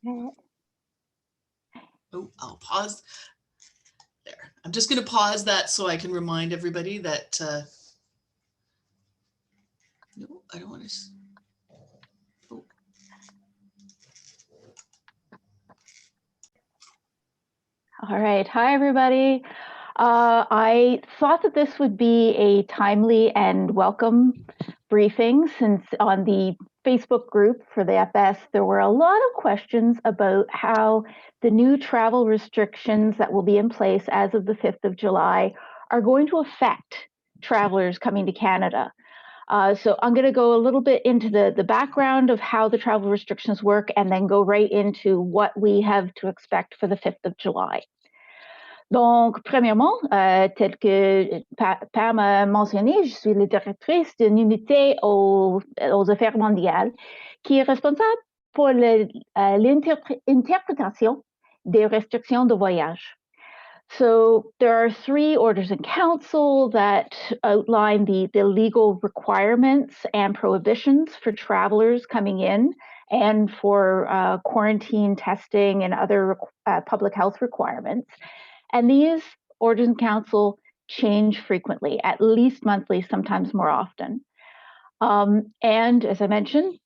Oh, I'll pause there. I'm just going to pause that so I can remind everybody that, no, I don't want to. Oh. All right. Hi, everybody. I thought that this would be a timely and welcome briefing, since on the Facebook group for the FS, there were a lot of questions about how the new travel restrictions that will be in place as of the 5th of July are going to affect travelers coming to Canada. So I'm going to go a little bit into the background of how the travel restrictions work, and then go right into what we have to expect for the 5th of July. Donc, premièrement, tel que Pam a mentionné, je suis la directrice d'une unité aux affaires mondiales qui est responsable pour l'interprétation des restrictions de voyage. So there are 3 orders in council that outline the legal requirements and prohibitions for travelers coming in, and for quarantine testing and other public health requirements. And these orders in council change frequently, at least monthly, sometimes more often. And as I mentioned,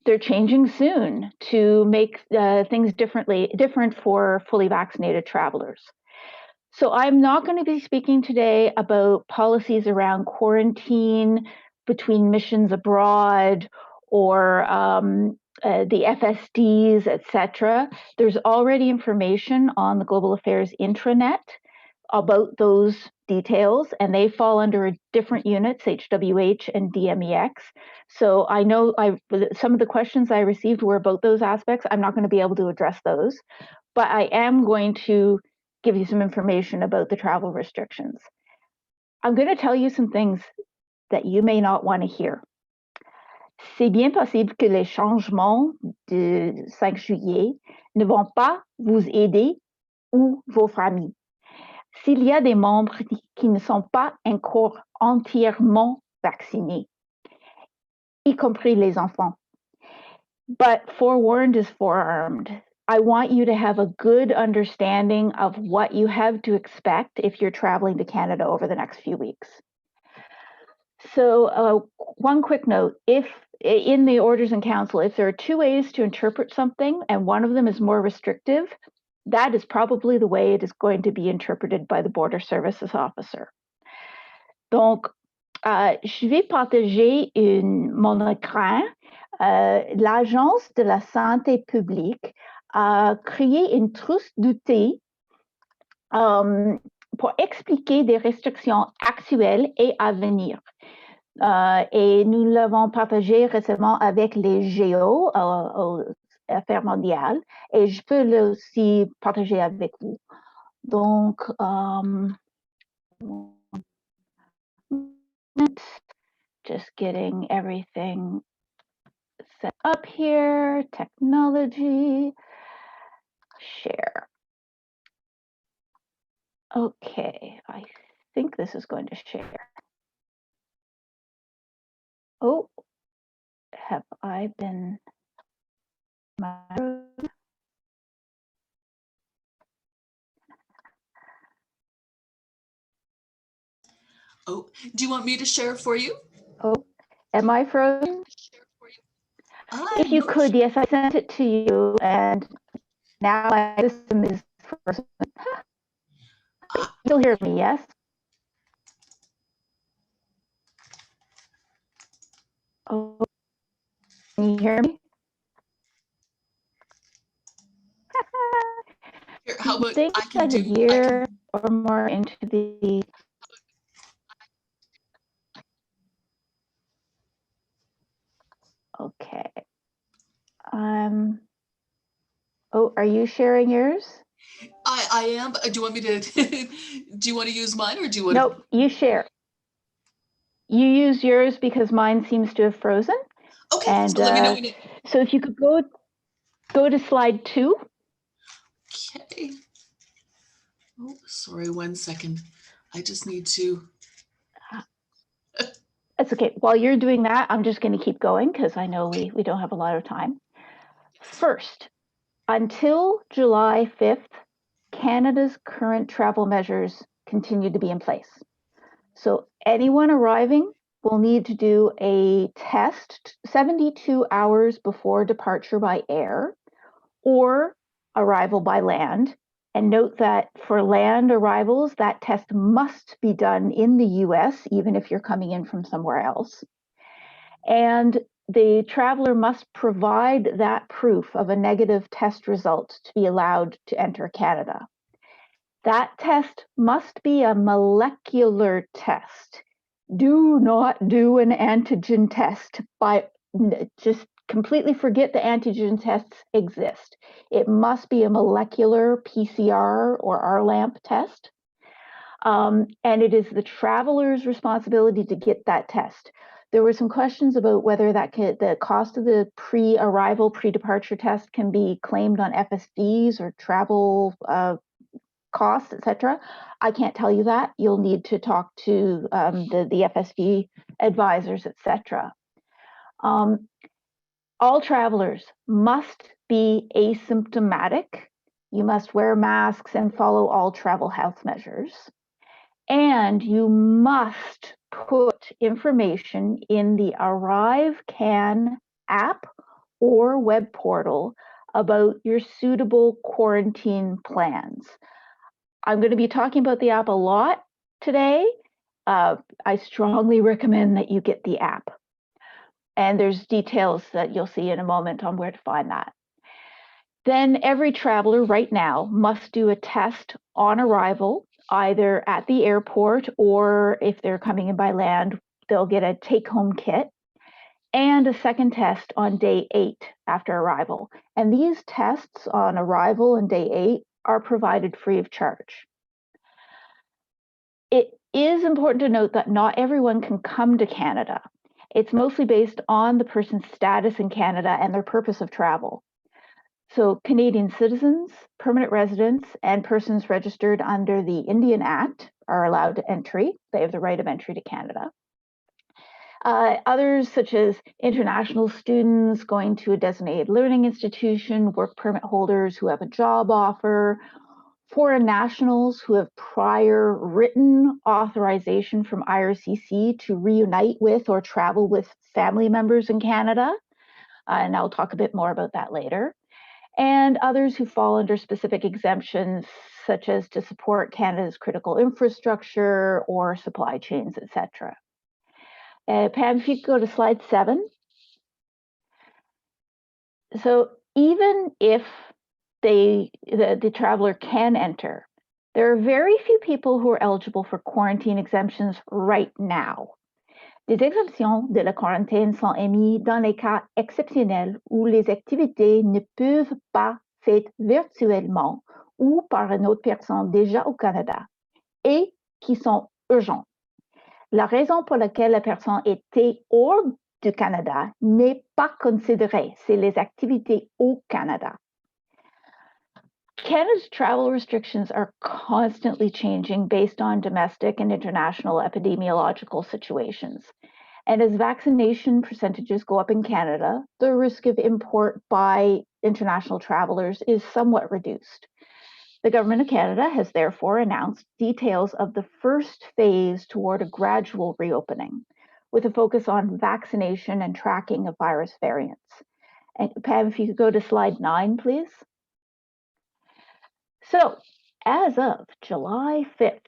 they're changing soon to make things different for fully vaccinated travelers. So I'm not going to be speaking today about policies around quarantine between missions abroad, or the FSDs, etc. There's already information on the Global Affairs intranet about those details, and they fall under different units, HWH and DMEX. So I know some of the questions I received were about those aspects. I'm not going to be able to address those, but I am going to give you some information about the travel restrictions. I'm going to tell you some things that you may not want to hear. C'est bien possible que les changements de 5 juillet ne vont pas vous aider ou vos familles. S'il y a des membres qui ne sont pas encore entièrement vaccinés, y compris les enfants. But forewarned is forearmed. I want you to have a good understanding of what you have to expect if you're traveling to Canada over the next few weeks. So one quick note, if in the orders in council, if there are 2 ways to interpret something and one of them is more restrictive, that is probably the way it is going to be interpreted by the Border Services Officer. Donc, je vais partager mon écran. L'Agence de la santé publique a créé une trousse d'outils pour expliquer des restrictions actuelles et à venir. Et nous l'avons partagé récemment avec les GO, aux Affaires mondiales, et je peux aussi partager avec vous. Donc, just getting everything set up here, technology, share. Okay, I think this is going to share. Oh, have I been? Oh, do you want me to share for you? Oh, am I frozen? If you could, yes, I sent it to you, and now my system is frozen. You'll hear me, yes? Oh, can you hear me? Here, how about I can do a year or more into the. Okay. Oh, are you sharing yours? I am. Do you want me to? Do you want to use mine, or do you want? Nope, you share. You use yours because mine seems to have frozen. Okay. And so let me know when so if you could go to slide 2. Okay. Oh, sorry. 1 second. I just need to. That's okay. While you're doing that, I'm just going to keep going because I know we don't have a lot of time. First, until July 5th, Canada's current travel measures continue to be in place. So anyone arriving will need to do a test 72 hours before departure by air or arrival by land. And note that for land arrivals, that test must be done in the US, even if you're coming in from somewhere else. And the traveler must provide that proof of a negative test result to be allowed to enter Canada. That test must be a molecular test. Do not do an antigen test. Just completely forget the antigen tests exist. It must be a molecular PCR or RLAMP test. And it is the traveler's responsibility to get that test. There were some questions about whether the cost of the pre-arrival, pre-departure test can be claimed on FSDs or travel costs, etc. I can't tell you that. You'll need to talk to the FSD advisors, etc. All travelers must be asymptomatic. You must wear masks and follow all travel health measures. And you must put information in the Arrivecan app or web portal about your suitable quarantine plans. I'm going to be talking about the app a lot today. I strongly recommend that you get the app. And there's details that you'll see in a moment on where to find that. Then every traveler right now must do a test on arrival, either at the airport or if they're coming in by land, they'll get a take-home kit and a second test on day 8 after arrival. And these tests on arrival and day 8 are provided free of charge. It is important to note that not everyone can come to Canada. It's mostly based on the person's status in Canada and their purpose of travel. So Canadian citizens, permanent residents, and persons registered under the Indian Act are allowed to entry. They have the right of entry to Canada. Others, such as international students going to a designated learning institution, work permit holders who have a job offer, foreign nationals who have prior written authorization from IRCC to reunite with or travel with family members in Canada. And I'll talk a bit more about that later. And others who fall under specific exemptions, such as to support Canada's critical infrastructure or supply chains, etc. Pam, if you could go to slide 7. So even if the traveler can enter, there are very few people who are eligible for quarantine exemptions right now. Des exemptions de la quarantaine sont émises dans les cas exceptionnels où les activités ne peuvent pas faites virtuellement ou par une autre personne déjà au Canada et qui sont urgentes. La raison pour laquelle la personne était hors du Canada n'est pas considérée, c'est les activités au Canada. Canada's travel restrictions are constantly changing based on domestic and international epidemiological situations. And as vaccination percentages go up in Canada, the risk of import by international travelers is somewhat reduced. The Government of Canada has therefore announced details of the first phase toward a gradual reopening, with a focus on vaccination and tracking of virus variants. And Pam, if you could go to slide 9, please. So, as of July 5th,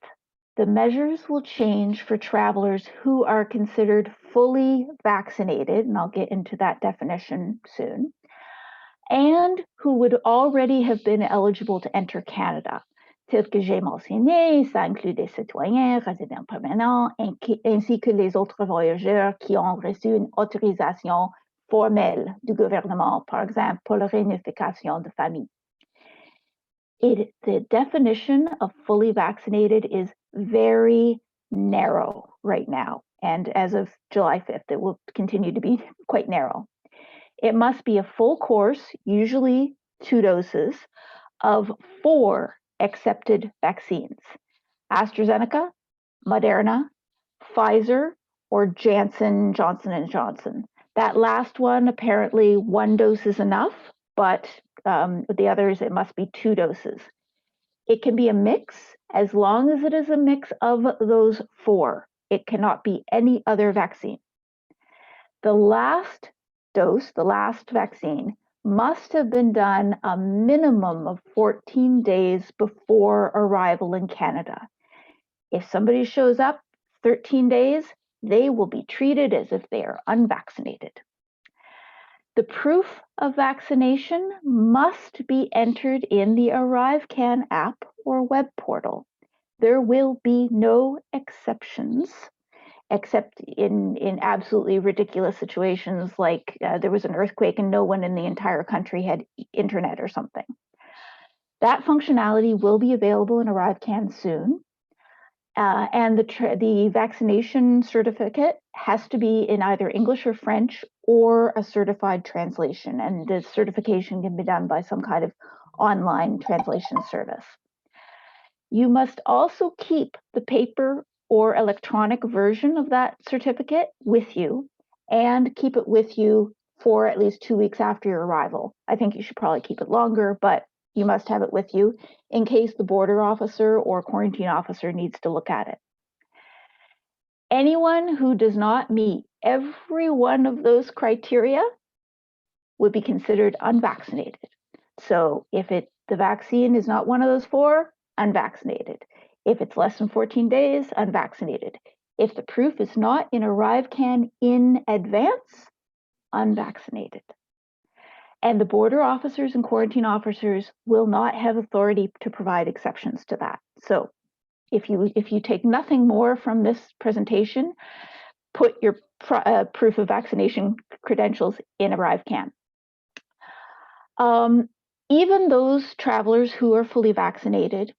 the measures will change for travelers who are considered fully vaccinated, and I'll get into that definition soon, and who would already have been eligible to enter Canada. Tel que j'ai mentionné, ça inclut des citoyens, résidents permanents, ainsi que les autres voyageurs qui ont reçu une autorisation formelle du gouvernement, par exemple pour la réunification de famille. The definition of fully vaccinated is very narrow right now. And as of July 5th, it will continue to be quite narrow. It must be a full course, usually 2 doses, of 4 accepted vaccines: AstraZeneca, Moderna, Pfizer, or Johnson & Johnson. That last one, apparently 1 dose is enough, but the others, it must be 2 doses. It can be a mix as long as it is a mix of those 4. It cannot be any other vaccine. The last dose, the last vaccine, must have been done a minimum of 14 days before arrival in Canada. If somebody shows up 13 days, they will be treated as if they are unvaccinated. The proof of vaccination must be entered in the Arrivecan app or web portal. There will be no exceptions, except in absolutely ridiculous situations like there was an earthquake and no one in the entire country had internet or something. That functionality will be available in Arrivecan soon. And the vaccination certificate has to be in either English or French or a certified translation. And the certification can be done by some kind of online translation service. You must also keep the paper or electronic version of that certificate with you and keep it with you for at least 2 weeks after your arrival. I think you should probably keep it longer, but you must have it with you in case the border officer or quarantine officer needs to look at it. Anyone who does not meet every one of those criteria would be considered unvaccinated. So if the vaccine is not one of those 4, unvaccinated. If it's less than 14 days, unvaccinated. If the proof is not in Arrivecan in advance, unvaccinated. And the border officers and quarantine officers will not have authority to provide exceptions to that. So if you take nothing more from this presentation, put your proof of vaccination credentials in Arrivecan. Even those travelers who are fully vaccinated,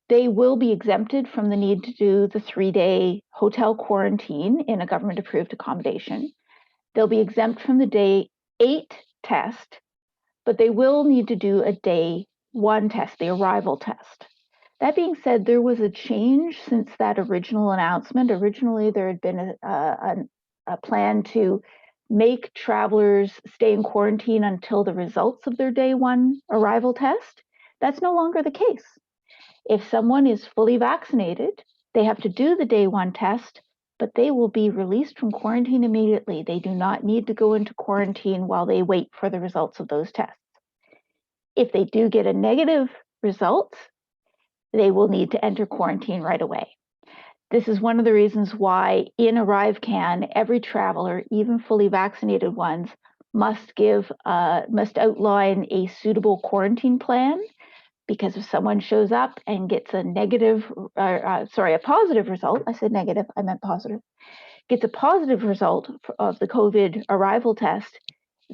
they will be exempted from the need to do the 3-day hotel quarantine in a government-approved accommodation. They'll be exempt from the day 8 test, but they will need to do a day 1 test, the arrival test. That being said, there was a change since that original announcement. Originally, there had been a plan to make travelers stay in quarantine until the results of their day 1 arrival test. That's no longer the case. If someone is fully vaccinated, they have to do the day 1 test, but they will be released from quarantine immediately. They do not need to go into quarantine while they wait for the results of those tests. If they do get a negative result, they will need to enter quarantine right away. This is one of the reasons why in Arrivecan, every traveler, even fully vaccinated ones, must outline a suitable quarantine plan, because if someone shows up and gets a positive result, I said negative, I meant positive, gets a positive result of the COVID arrival test,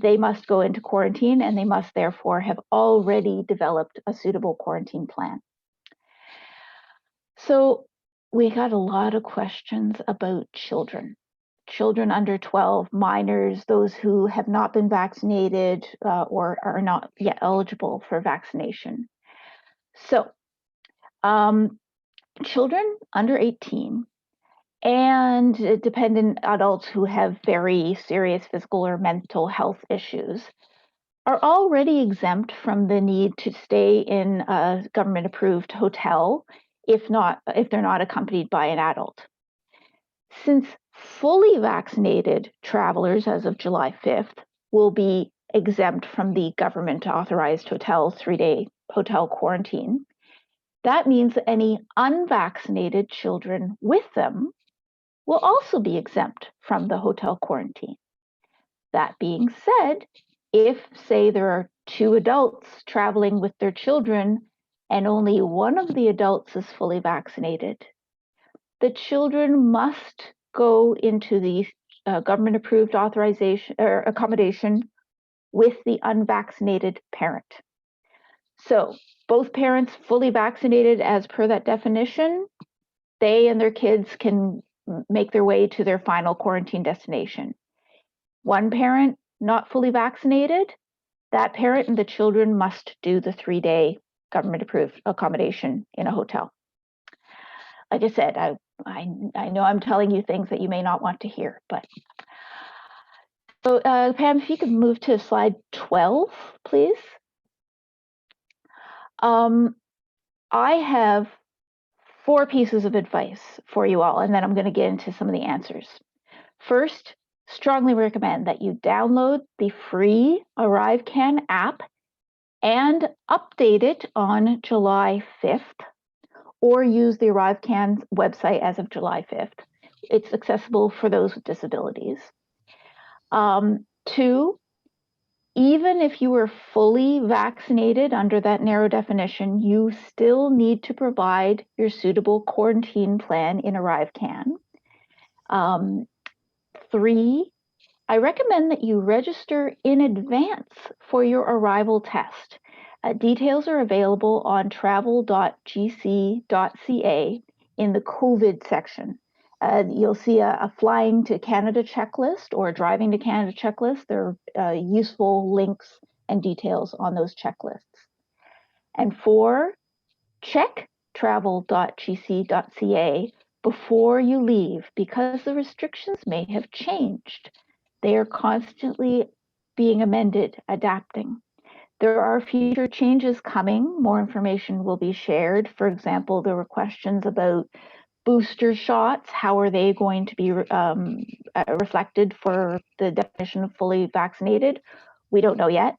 they must go into quarantine and they must therefore have already developed a suitable quarantine plan. So we got a lot of questions about children under 12, minors, those who have not been vaccinated or are not yet eligible for vaccination. So children under 18 and dependent adults who have very serious physical or mental health issues are already exempt from the need to stay in a government-approved hotel if they're not accompanied by an adult. Since fully vaccinated travelers as of July 5th will be exempt from the government-authorized hotel 3-day hotel quarantine, that means that any unvaccinated children with them will also be exempt from the hotel quarantine. That being said, if, say, there are 2 adults traveling with their children and only one of the adults is fully vaccinated, the children must go into the government-approved authorization or accommodation with the unvaccinated parent. So both parents fully vaccinated as per that definition, they and their kids can make their way to their final quarantine destination. One parent not fully vaccinated, that parent and the children must do the 3-day government-approved accommodation in a hotel. Like I said, I know I'm telling you things that you may not want to hear, but. So Pam, if you could move to slide 12, please. I have 4 pieces of advice for you all, and then I'm going to get into some of the answers. First, strongly recommend that you download the free Arrivecan app and update it on July 5th, or use the Arrivecan website as of July 5th. It's accessible for those with disabilities. 2, even if you were fully vaccinated under that narrow definition, you still need to provide your suitable quarantine plan in Arrivecan. 3, I recommend that you register in advance for your arrival test. Details are available on travel.gc.ca in the COVID section. You'll see a flying to Canada checklist or a driving to Canada checklist. There are useful links and details on those checklists. And 4, check travel.gc.ca before you leave, because the restrictions may have changed. They are constantly being amended, adapting. There are future changes coming. More information will be shared. For example, there were questions about booster shots. How are they going to be reflected for the definition of fully vaccinated? We don't know yet.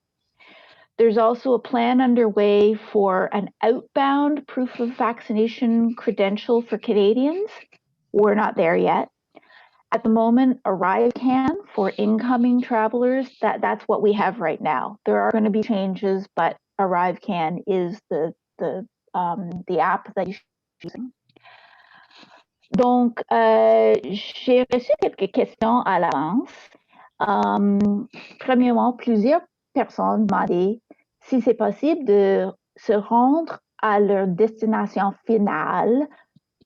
There's also a plan underway for an outbound proof of vaccination credential for Canadians. We're not there yet. At the moment, Arrivecan for incoming travelers, that's what we have right now. There are going to be changes, but Arrivecan is the app that you should be using. Donc, j'ai reçu quelques questions à l'avance. Premièrement, plusieurs personnes demandaient si c'est possible de se rendre à leur destination finale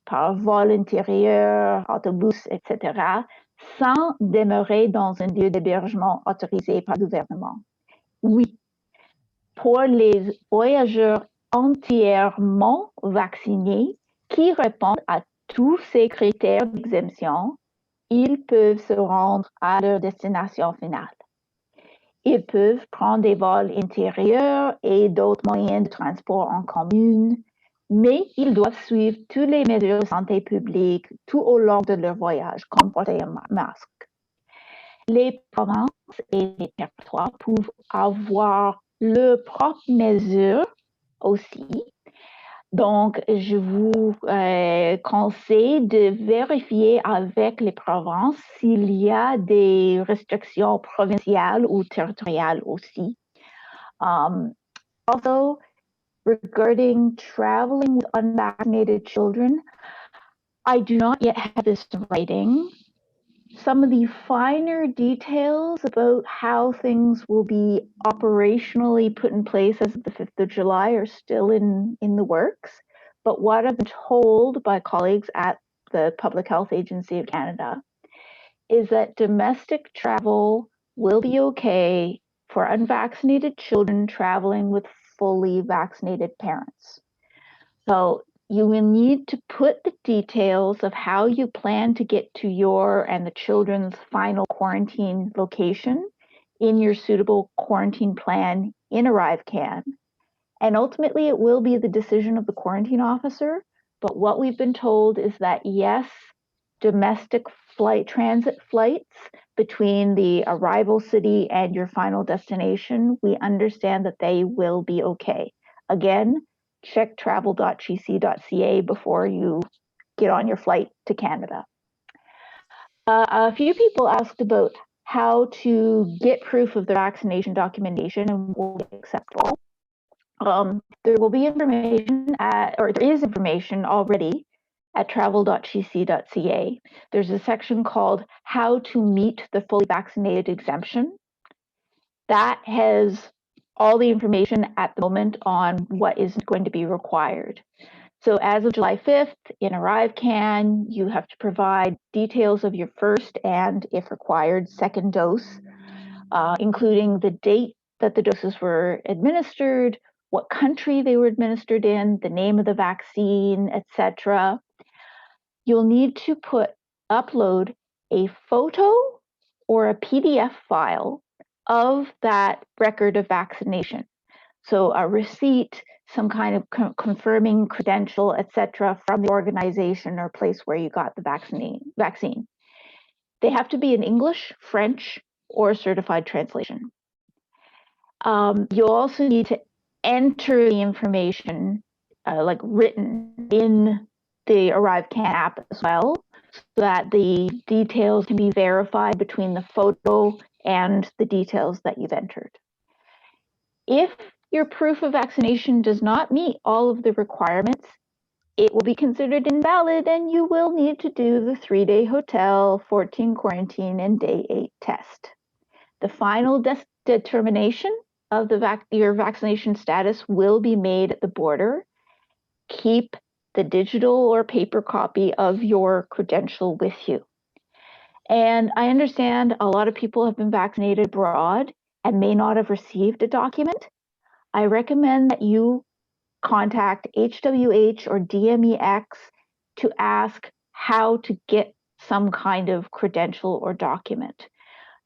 par vol intérieur, autobus, etc., sans demeurer dans un lieu d'hébergement autorisé par le gouvernement. Oui, pour les voyageurs entièrement vaccinés qui répondent à tous ces critères d'exemption, ils peuvent se rendre à leur destination finale. Ils peuvent prendre des vols intérieurs et d'autres moyens de transport en commun, mais ils doivent suivre toutes les mesures de santé publique tout au long de leur voyage, comme porter un masque. Les provinces et les territoires peuvent avoir leurs propres mesures aussi. Donc, je vous conseille de vérifier avec les provinces s'il y a des restrictions provinciales ou territoriales aussi. Also, regarding traveling with unvaccinated children, I do not yet have this in writing. Some of the finer details about how things will be operationally put in place as of the 5th of July are still in the works. But what I've been told by colleagues at the Public Health Agency of Canada is that domestic travel will be okay for unvaccinated children traveling with fully vaccinated parents. So you will need to put the details of how you plan to get to your and the children's final quarantine location in your suitable quarantine plan in Arrivecan. And ultimately, it will be the decision of the quarantine officer. But what we've been told is that, yes, domestic transit flights between the arrival city and your final destination, we understand that they will be okay. Again, check travel.gc.ca before you get on your flight to Canada. A few people asked about how to get proof of the vaccination documentation and will be acceptable. There will be information or there is information already at travel.gc.ca. There's a section called How to Meet the Fully Vaccinated Exemption. That has all the information at the moment on what is going to be required. So as of July 5th, in Arrivecan, you have to provide details of your first and, if required, second dose, including the date that the doses were administered, what country they were administered in, the name of the vaccine, etc. You'll need to upload a photo or a PDF file of that record of vaccination. So a receipt some kind of confirming credential, etc., from the organization or place where you got the vaccine. They have to be in English, French, or certified translation. You'll also need to enter the information, like written, in the Arrivecan app as well, so that the details can be verified between the photo and the details that you've entered. If your proof of vaccination does not meet all of the requirements, it will be considered invalid and you will need to do the 3-day hotel, 14 quarantine, and day 8 test. The final determination of your vaccination status will be made at the border. Keep the digital or paper copy of your credential with you. And I understand a lot of people have been vaccinated abroad and may not have received a document. I recommend that you contact HWH or DMEX to ask how to get some kind of credential or document.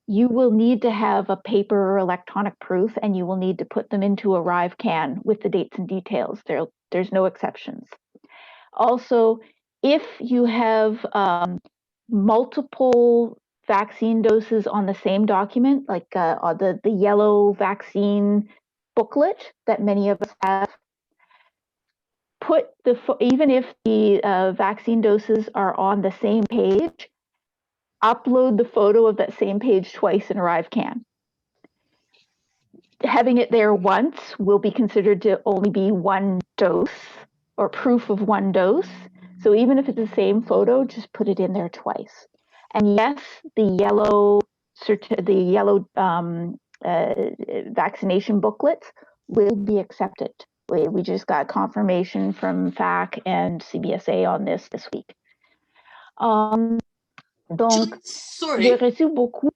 You will need to have a paper or electronic proof, and you will need to put them into Arrivecan with the dates and details. There's no exceptions. Also, if you have multiple vaccine doses on the same document, like the yellow vaccine booklet that many of us have, even if the vaccine doses are on the same page, upload the photo of that same page twice in Arrivecan. Having it there once will be considered to only be one dose or proof of one dose. So even if it's the same photo, just put it in there twice. And yes, the yellow vaccination booklets will be accepted. We just got confirmation from FAC and CBSA on this week. Donc, sorry. j'ai reçu beaucoup.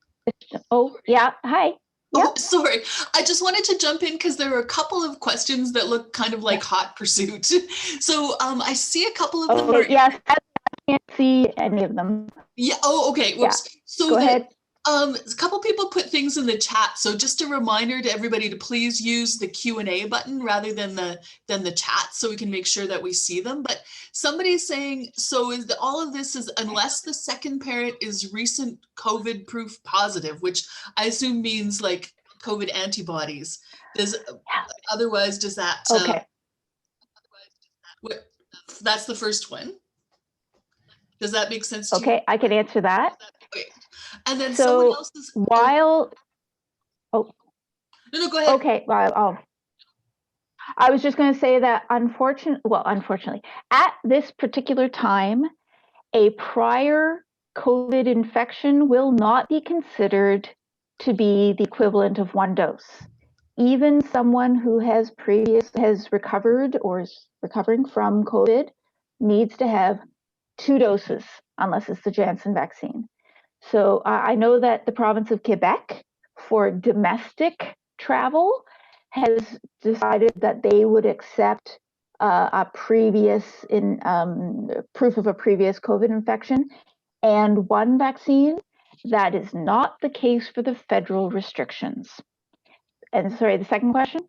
Oh, yeah. Hi. Yep. Oh, sorry. I just wanted to jump in because there are a couple of questions that look kind of like hot pursuit. So I see a couple of them. Yes, I can't see any of them. Yeah. Oh, okay. Whoops. Yeah. So go ahead. A couple people put things in the chat. So just a reminder to everybody to please use the Q&A button rather than the chat, so we can make sure that we see them. But somebody's saying, so is all of this is unless the second parent is recent COVID proof positive, which I assume means like COVID antibodies. Otherwise, does that? Okay. That's the first one. Does that make sense to you? Okay, I can answer that. Okay. And then so someone else is while no, go ahead. Okay, well, I was just going to say that unfortunately, at this particular time, a prior COVID infection will not be considered to be the equivalent of one dose. Even someone who has recovered or is recovering from COVID needs to have 2 doses, unless it's the Janssen vaccine. So I know that the province of Quebec, for domestic travel, has decided that they would accept a previous proof of a previous COVID infection and one vaccine. That is not the case for the federal restrictions. And sorry, the second question?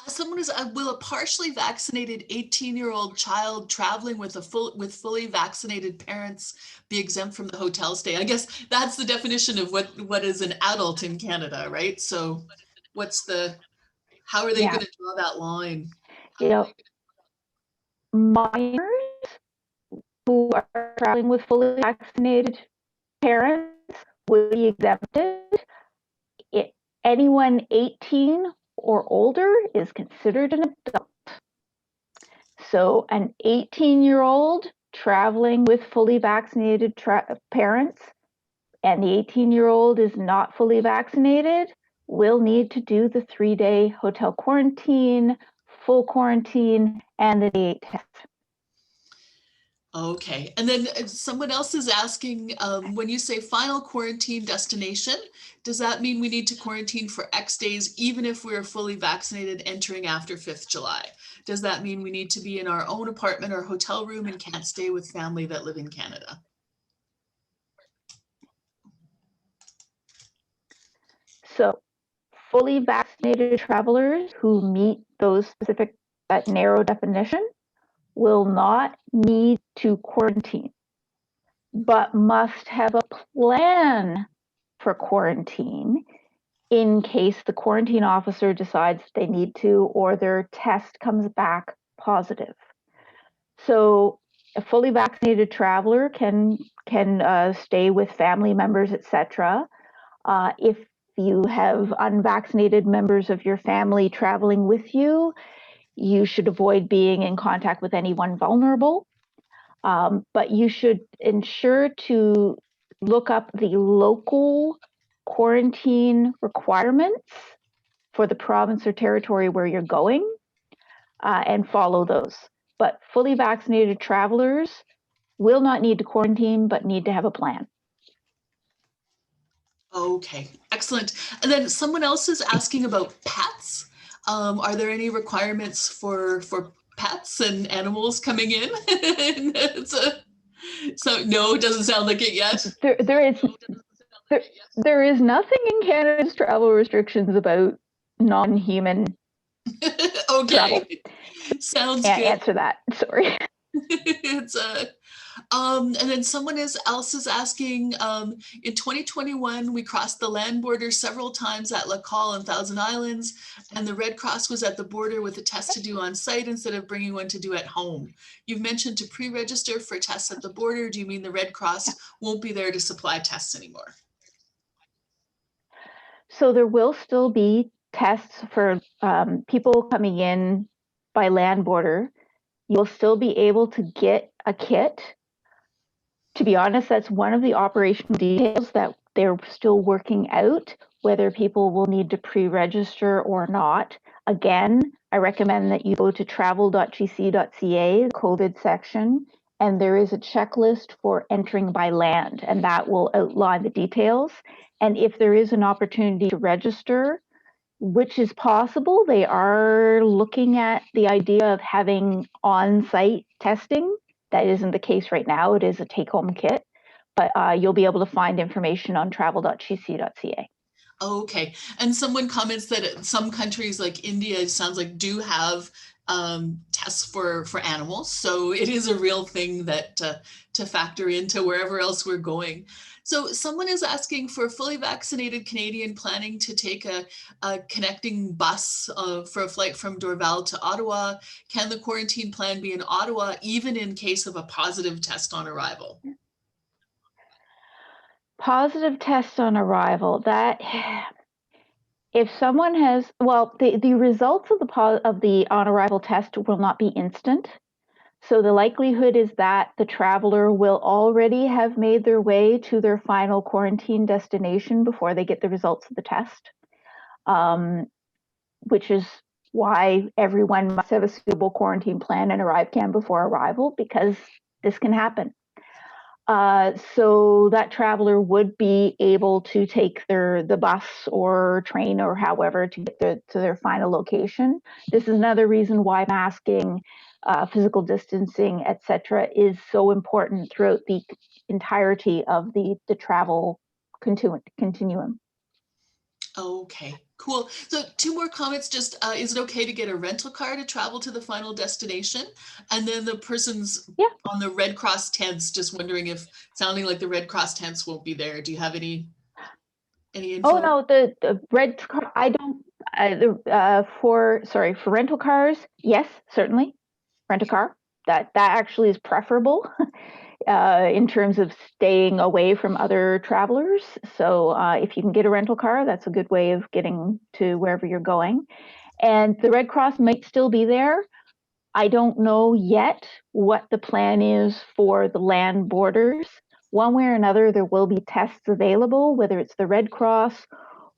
Someone is, will a partially vaccinated 18-year-old child traveling with fully vaccinated parents be exempt from the hotel stay? I guess that's the definition of what is an adult in Canada, right? So how are they going to draw that line? Minors who are traveling with fully vaccinated parents would be exempted. Anyone 18 or older is considered an adult. So an 18-year-old traveling with fully vaccinated parents and the 18-year-old is not fully vaccinated will need to do the 3-day hotel quarantine, full quarantine, and the day 8 test. Okay, and then someone else is asking, when you say final quarantine destination, does that mean we need to quarantine for X days, even if we're fully vaccinated entering after 5th July? Does that mean we need to be in our own apartment or hotel room and can't stay with family that live in Canada? So fully vaccinated travelers who meet those specific that narrow definition, will not need to quarantine, but must have a plan for quarantine in case the quarantine officer decides they need to or their test comes back positive. So a fully vaccinated traveler can stay with family members, etc. If you have unvaccinated members of your family traveling with you, you should avoid being in contact with anyone vulnerable. But you should ensure to look up the local quarantine requirements for the province or territory where you're going and follow those. But fully vaccinated travelers will not need to quarantine, but need to have a plan. Okay, excellent. And then someone else is asking about pets. Are there any requirements for pets and animals coming in? So no, it doesn't sound like it yet. There is nothing in Canada's travel restrictions about non-human Okay, travel. sounds Can't good. answer that. Sorry. It's and then someone else is asking, in 2021, we crossed the land border several times at Lacal and Thousand Islands, and the Red Cross was at the border with a test to do on site instead of bringing one to do at home. You've mentioned to pre-register for tests at the border. Do you mean the Red Cross won't be there to supply tests anymore? So there will still be tests for people coming in by land border. You'll still be able to get a kit. To be honest, that's one of the operational details that they're still working out, whether people will need to pre-register or not. Again, I recommend that you go to travel.gc.ca, the COVID section, and there is a checklist for entering by land, and that will outline the details. And if there is an opportunity to register, which is possible, they are looking at the idea of having on-site testing. That isn't the case right now. It is a take-home kit, but you'll be able to find information on travel.gc.ca. Okay, and someone comments that some countries like India, it sounds like, do have tests for animals. So it is a real thing that to factor into wherever else we're going. So someone is asking for a fully vaccinated Canadian planning to take a connecting bus for a flight from Dorval to Ottawa. Can the quarantine plan be in Ottawa, even in case of a positive test on arrival? Positive test on arrival, that if someone has, well, the results of the on arrival test will not be instant. So the likelihood is that the traveler will already have made their way to their final quarantine destination before they get the results of the test, which is why everyone must have a suitable quarantine plan and Arrivecan before arrival, because this can happen. So that traveler would be able to take the bus or train or however to get to their final location. This is another reason why masking, physical distancing, etc., is so important throughout the entirety of the travel continuum. Okay, cool. So two more comments. Just is it okay to get a rental car to travel to the final destination? And then the person's on the Red Cross tents, just wondering if, sounding like the Red Cross tents won't be there. Do you have any info? Oh no, the Red Cross. I don't. For rental cars, yes, certainly, rent a car. That actually is preferable. In terms of staying away from other travelers. So if you can get a rental car, that's a good way of getting to wherever you're going. And the Red Cross might still be there. I don't know yet what the plan is for the land borders. One way or another, there will be tests available, whether it's the Red Cross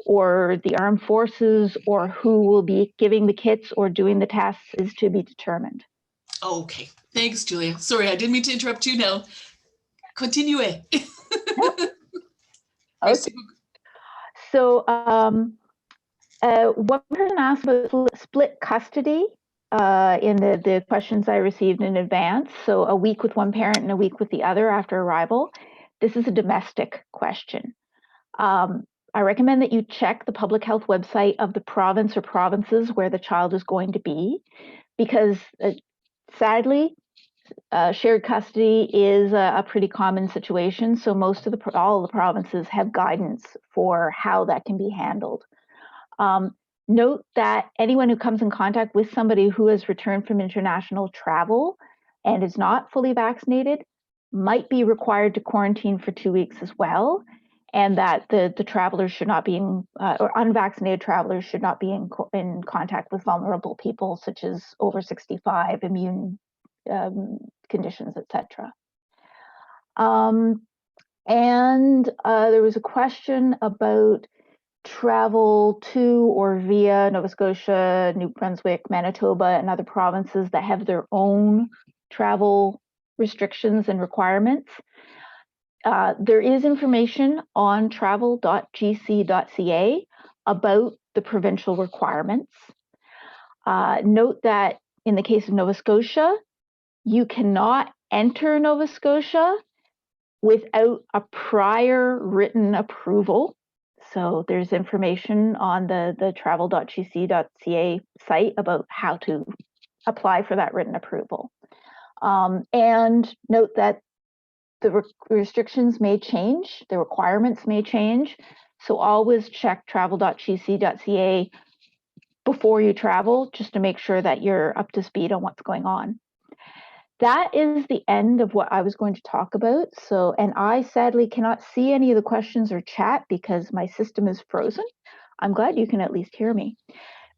or the armed forces or who will be giving the kits or doing the tests is to be determined. Okay, thanks, Julia. Sorry, I didn't mean to interrupt you now. Continue. Okay. So one person asked about split custody in the questions I received in advance. So a week with one parent and a week with the other after arrival. This is a domestic question. I recommend that you check the public health website of the province or provinces where the child is going to be, because sadly, shared custody is a pretty common situation. So all of the provinces have guidance for how that can be handled. Note that anyone who comes in contact with somebody who has returned from international travel and is not fully vaccinated might be required to quarantine for 2 weeks as well, and that the travelers should not be or unvaccinated travelers should not be in contact with vulnerable people such as over 65, immune conditions, etc. And there was a question about travel to or via Nova Scotia, New Brunswick, Manitoba, and other provinces that have their own travel restrictions and requirements. There is information on travel.gc.ca about the provincial requirements. Note that in the case of Nova Scotia, you cannot enter Nova Scotia without a prior written approval. So there's information on the travel.gc.ca site about how to apply for that written approval. And note that the restrictions may change, the requirements may change. So always check travel.gc.ca before you travel, just to make sure that you're up to speed on what's going on. That is the end of what I was going to talk about. So, and I sadly cannot see any of the questions or chat because my system is frozen. I'm glad you can at least hear me.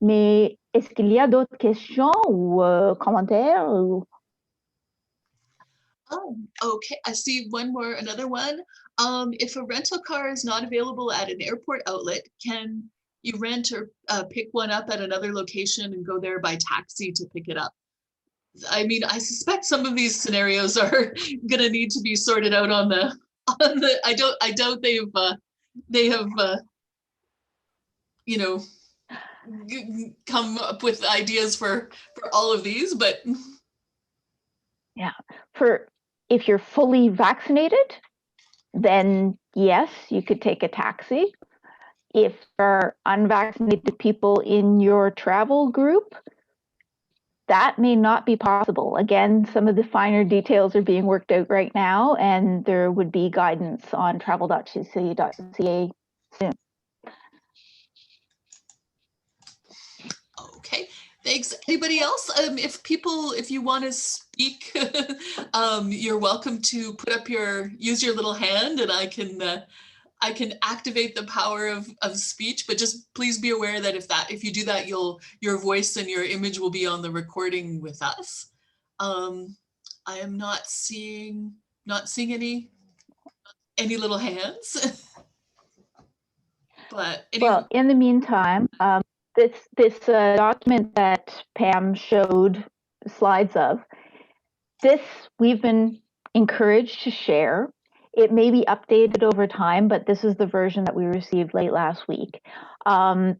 Mais est-ce qu'il y a d'autres questions ou commentaires? Ou... Oh, okay. I see another one. If a rental car is not available at an airport outlet, can you rent or pick one up at another location and go there by taxi to pick it up? I mean, I suspect some of these scenarios are gonna need to be sorted out on the. I doubt they have you know, come up with ideas for all of these, but yeah, if you're fully vaccinated, then yes, you could take a taxi. If there are unvaccinated people in your travel group, that may not be possible. Again, some of the finer details are being worked out right now, and there would be guidance on travel.gc.ca soon. Okay, thanks. Anybody else? If you want to speak, you're welcome to use your little hand, and I can activate the power of speech, but just please be aware that if you do that, your voice and your image will be on the recording with us. I am not seeing any little hands. But well, in the meantime, this document that Pam showed slides of, this we've been encouraged to share. It may be updated over time, but this is the version that we received late last week. I'm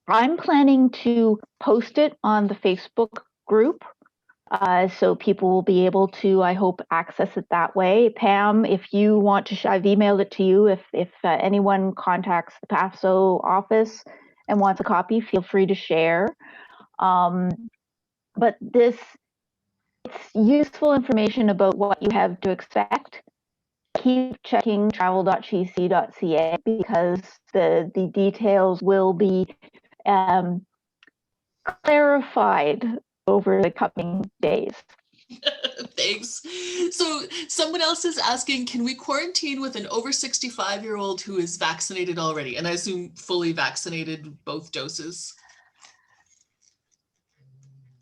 planning to post it on the Facebook group, so people will be able to, I hope, access it that way. Pam, if you want to, I've emailed it to you. If anyone contacts the PAFSO office and wants a copy, feel free to share. But it's useful information about what you have to expect. Keep checking travel.gc.ca because the details will be clarified over the coming days. Thanks. So someone else is asking, can we quarantine with an over 65-year-old who is vaccinated already? And I assume fully vaccinated, both doses.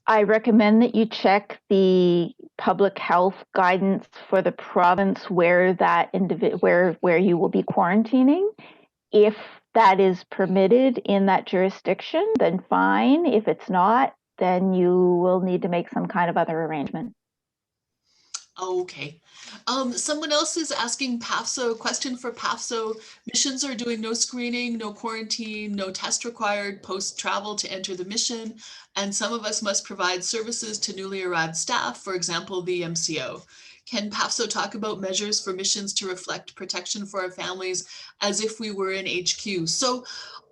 I recommend that you check the public health guidance for the province where where you will be quarantining. If that is permitted in that jurisdiction, then fine. If it's not, then you will need to make some kind of other arrangement. Okay. Someone else is asking PAFSO, question for PAFSO. Missions are doing no screening, no quarantine, no test required post-travel to enter the mission, and some of us must provide services to newly arrived staff, for example, the MCO. Can PAFSO talk about measures for missions to reflect protection for our families as if we were in HQ? So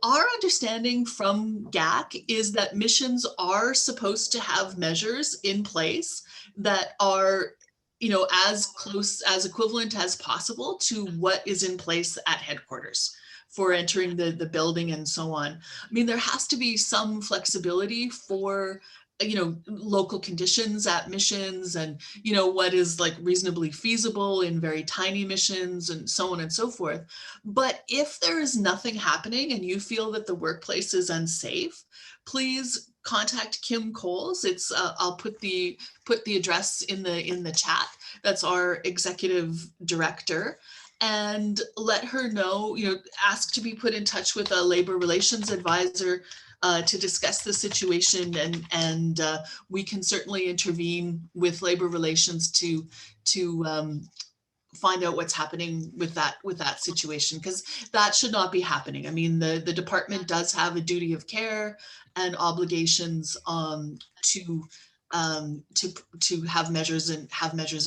our understanding from GAC is that missions are supposed to have measures in place that are, you know, as close, as equivalent as possible to what is in place at headquarters for entering the building and so on. I mean, there has to be some flexibility for, you know, local conditions at missions and, you know, what is like reasonably feasible in very tiny missions and so on and so forth. But if there is nothing happening and you feel that the workplace is unsafe, please contact Kim Coles. It's I'll put the address in the chat. That's our executive director, and let her know, you know, ask to be put in touch with a labor relations advisor to discuss the situation, and we can certainly intervene with labor relations to find out what's happening with that situation, because that should not be happening. I mean, the department does have a duty of care and obligations to have measures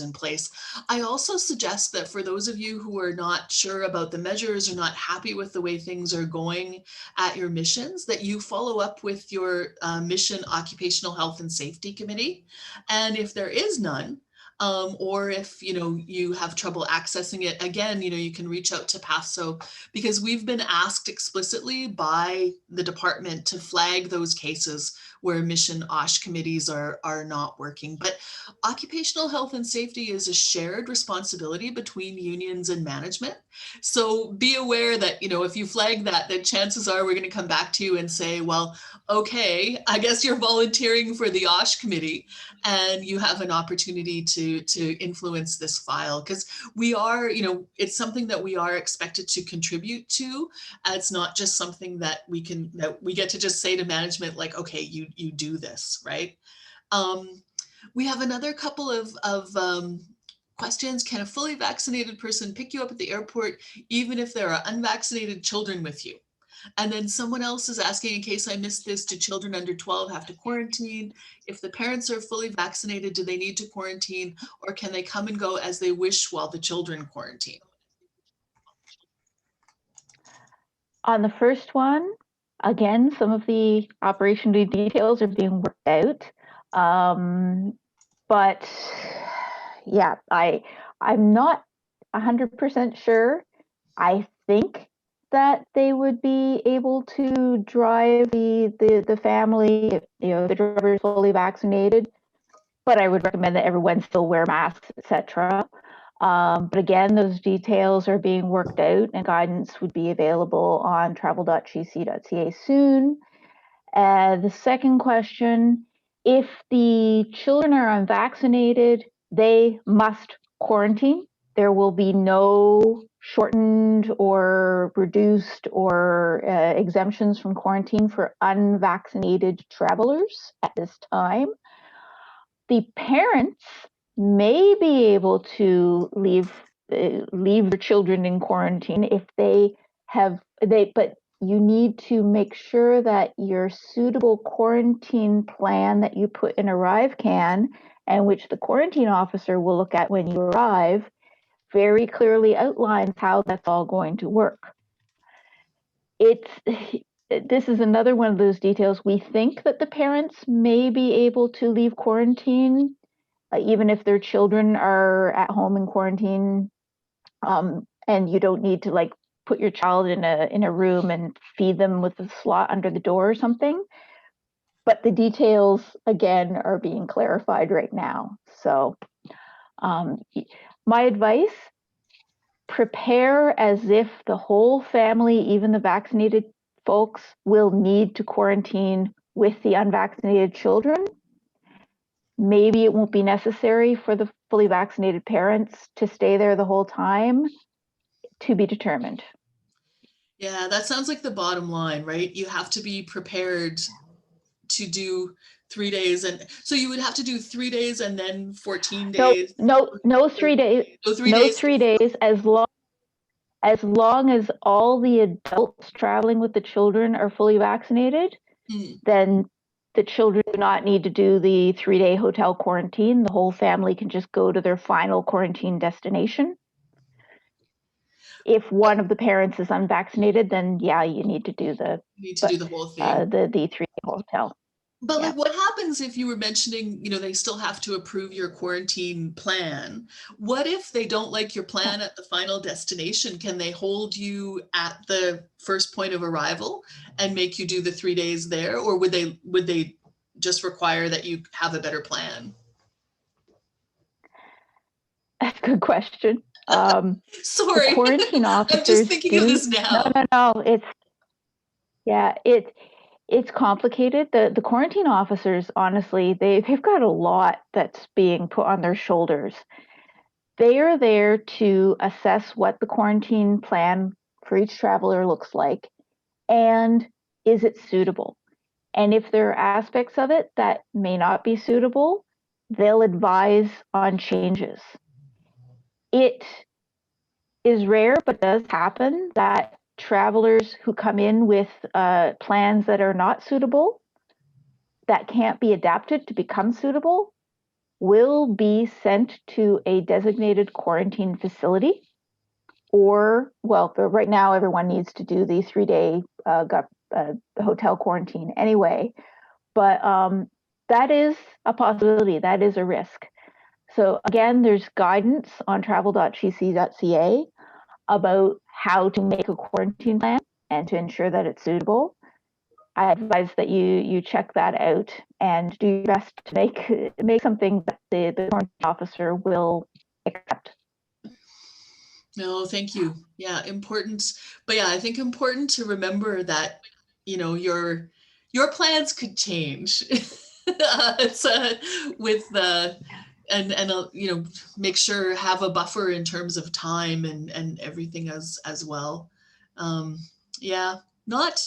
in place. I also suggest that for those of you who are not sure about the measures or not happy with the way things are going at your missions, that you follow up with your mission occupational health and safety committee. And if there is none, or if, you know, you have trouble accessing it, again, you know, you can reach out to PAFSO, because we've been asked explicitly by the department to flag those cases where mission OSH committees are not working. But occupational health and safety is a shared responsibility between unions and management. So be aware that, you know, if you flag that, then chances are we're going to come back to you and say, well, okay, I guess you're volunteering for the OSH committee and you have an opportunity to influence this file, because we are, you know, it's something that we are expected to contribute to. It's not just something that we get to just say to management, like, okay, you do this, right? We have another couple of questions. Can a fully vaccinated person pick you up at the airport even if there are unvaccinated children with you? And then someone else is asking, in case I missed this, do children under 12 have to quarantine? If the parents are fully vaccinated, do they need to quarantine, or can they come and go as they wish while the children quarantine? On the first one, again, some of the operational details are being worked out. But yeah, I'm not 100% sure. I think that they would be able to drive the family if, you know, the driver is fully vaccinated. But I would recommend that everyone still wear masks, etc. But again, those details are being worked out, and guidance would be available on travel.gc.ca soon. The second question, if the children are unvaccinated, they must quarantine. There will be no shortened or reduced or exemptions from quarantine for unvaccinated travelers at this time. The parents may be able to leave their children in quarantine if but you need to make sure that your suitable quarantine plan that you put in Arrivecan, and which the quarantine officer will look at when you arrive, very clearly outlines how that's all going to work. This is another one of those details. We think that the parents may be able to leave quarantine, even if their children are at home in quarantine, and you don't need to like put your child in a room and feed them with a slot under the door or something. But the details, again, are being clarified right now. So my advice, prepare as if the whole family, even the vaccinated folks, will need to quarantine with the unvaccinated children. Maybe it won't be necessary for the fully vaccinated parents to stay there the whole time, to be determined. Yeah, that sounds like the bottom line, right? You have to be prepared to do 3 days. And so you would have to do 3 days and then 14 No, days. no 3 days. No, 3 No days. 3 days, as long as all the adults traveling with the children are fully vaccinated, then the children do not need to do the 3-day hotel quarantine. The whole family can just go to their final quarantine destination. If one of the parents is unvaccinated, then yeah, you need to do the whole thing. the 3-day hotel. But Yeah. like, what happens if you were mentioning, they still have to approve your quarantine plan? What if they don't like your plan at the final destination? Can they hold you at the first point of arrival and make you do the 3 days there? Or would they just require that you have a better plan? That's a good question. Sorry, The quarantine officers I'm just thinking of this now. No, it's complicated. The quarantine officers, honestly, they've got a lot that's being put on their shoulders. They are there to assess what the quarantine plan for each traveler looks like, and is it suitable? And if there are aspects of it that may not be suitable, they'll advise on changes. It is rare, but does happen, that travelers who come in with plans that are not suitable, that can't be adapted to become suitable, will be sent to a designated quarantine facility. Or, well, right now everyone needs to do the 3-day hotel quarantine anyway. But that is a possibility, that is a risk. So again, there's guidance on travel.gc.ca about how to make a quarantine plan and to ensure that it's suitable. I advise that you check that out and do your best to make something that the quarantine officer will accept. No, thank you. Yeah, important. But yeah, I think important to remember that, your plans could change. It's with the and make sure have a buffer in terms of time and everything as well. Yeah, not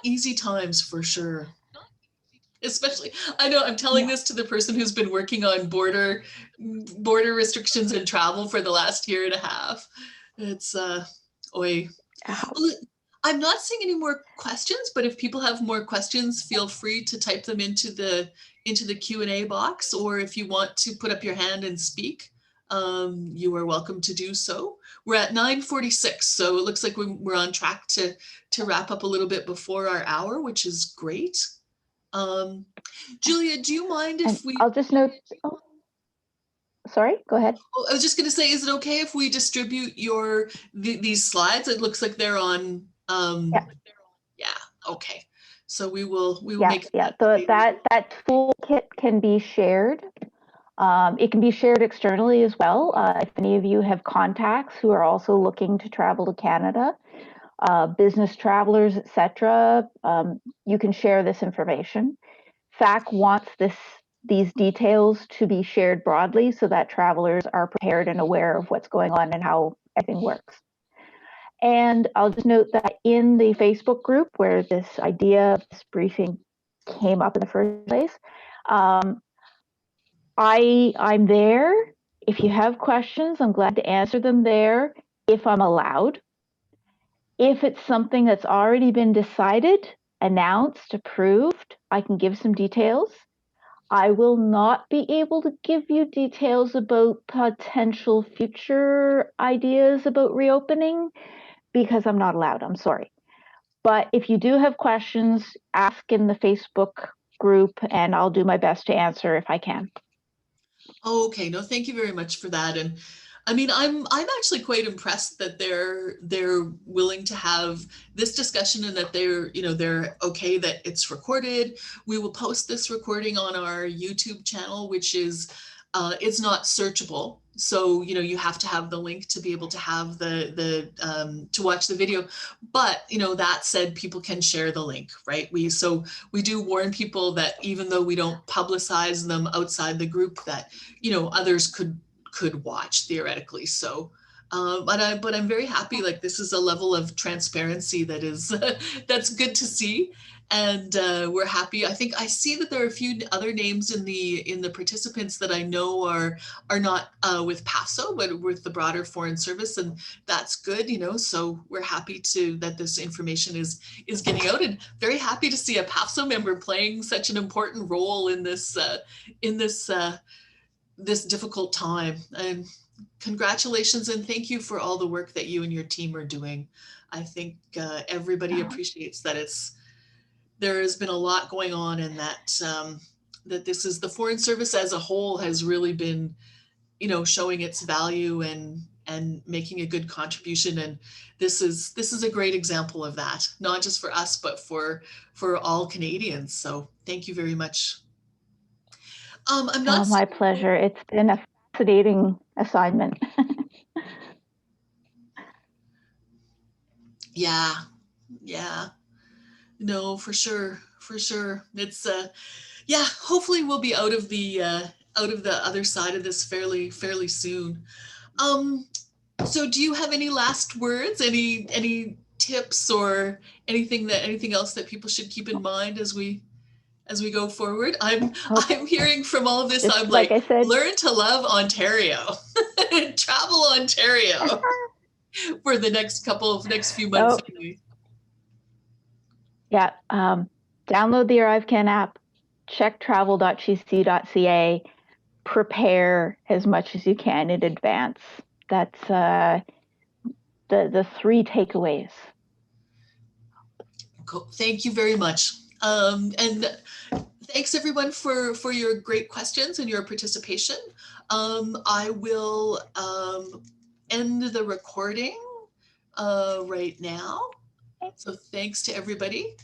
easy times for sure. Especially, I know I'm telling this to the person who's been working on border restrictions and travel for the last year and a half. It's oi. Well, I'm not seeing any more questions, but if people have more questions, feel free to type them into the Q&A box, or if you want to put up your hand and speak, you are welcome to do so. We're at 9:46, so it looks like we're on track to wrap up a little bit before our hour, which is great. Julia, do you mind if I'll just note. Oh, sorry, go ahead. Oh, I was just going to say, is it okay if we distribute these slides? It looks like they're on. Yeah. Okay. So we will make. Yeah. That toolkit can be shared. It can be shared externally as well. If any of you have contacts who are also looking to travel to Canada, business travelers, etc., you can share this information. FAC wants these details to be shared broadly so that travelers are prepared and aware of what's going on and how everything works. And I'll just note that in the Facebook group where this idea of this briefing came up in the first place, I'm there. If you have questions, I'm glad to answer them there if I'm allowed. If it's something that's already been decided, announced, approved, I can give some details. I will not be able to give you details about potential future ideas about reopening because I'm not allowed. I'm sorry. But if you do have questions, ask in the Facebook group and I'll do my best to answer if I can. Oh, okay. No, thank you very much for that. And I mean, I'm actually quite impressed that they're willing to have this discussion and that they're okay that it's recorded. We will post this recording on our YouTube channel, which is it's not searchable. So, you have to have the link to be able to have to watch the video. But, that said, people can share the link, right? We do warn people that even though we don't publicize them outside the group, that, others could watch theoretically. So, but I'm very happy. Like, this is a level of transparency that is that's good to see. and we're happy. I think I see that there are a few other names in the participants that I know are not with PASO, but with the broader Foreign Service, and that's good, you know. So we're happy that this information is getting out, and very happy to see a PASO member playing such an important role in this this difficult time. And congratulations and thank you for all the work that you and your team are doing. I think everybody appreciates that there has been a lot going on, and that this is the Foreign Service as a whole has really been, you know, showing its value and making a good contribution. And this is a great example of that, not just for us, but for all Canadians. So thank you very much. I'm not. My pleasure. It's been a fascinating assignment. Yeah, yeah. No, for sure, for sure. It's yeah, hopefully we'll be out of the other side of this fairly soon. So do you have any last words? Any tips or anything else that people should keep in mind as we go forward? I'm hearing from all of this, Just I'm like I said, learn to love Ontario. Travel Ontario for the next few months. Yeah, download the Arrivecan app, check travel.gc.ca, prepare as much as you can in advance. That's the three takeaways. Cool. Thank you very much. And thanks everyone for your great questions and your participation. I will end the recording right now. So thanks to everybody.